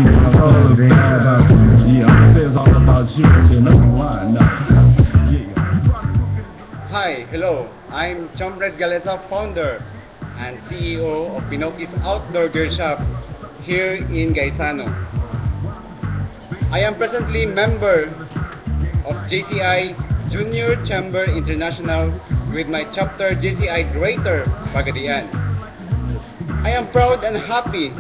It's all about you. Yeah, it's all about you. You know why? Yeah. Hi, hello. I'm Chombres Galeza, founder and CEO of Pinocchio's Outdoor Gear Shop here in Gaisano. I am presently member of JCI Junior Chamber International with my chapter JCI Greater Pagadian. I am proud and happy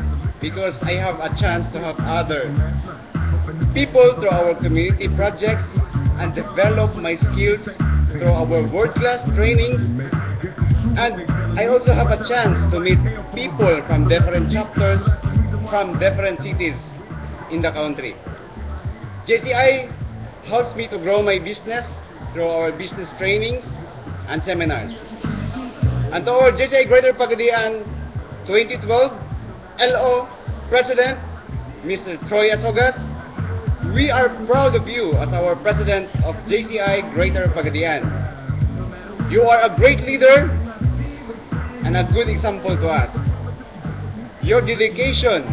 because I have a chance to help other people through our community projects and develop my skills through our world-class trainings. And I also have a chance to meet people from different chapters from different cities in the country. JCI helps me to grow my business through our business trainings and seminars. And to our JCI Greater Pagadian 2012 LO President, Mr. Troy Asogas, we are proud of you as our President of JCI Greater Pagadian. You are a great leader and a good example to us. Your dedication,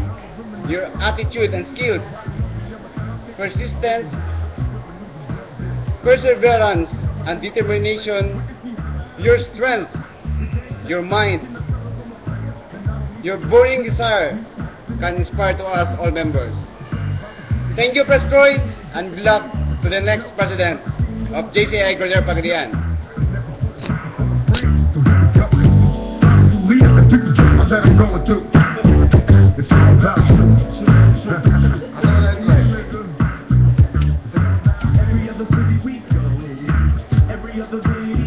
your attitude and skills, persistence, perseverance and determination, your strength, your mind, your burning desire can inspire to us all members. Thank you, Pres Troy, and good luck to the next president of JCI Greater Pagadian. That I'm going through. It's all about you. Every other city we go, every other city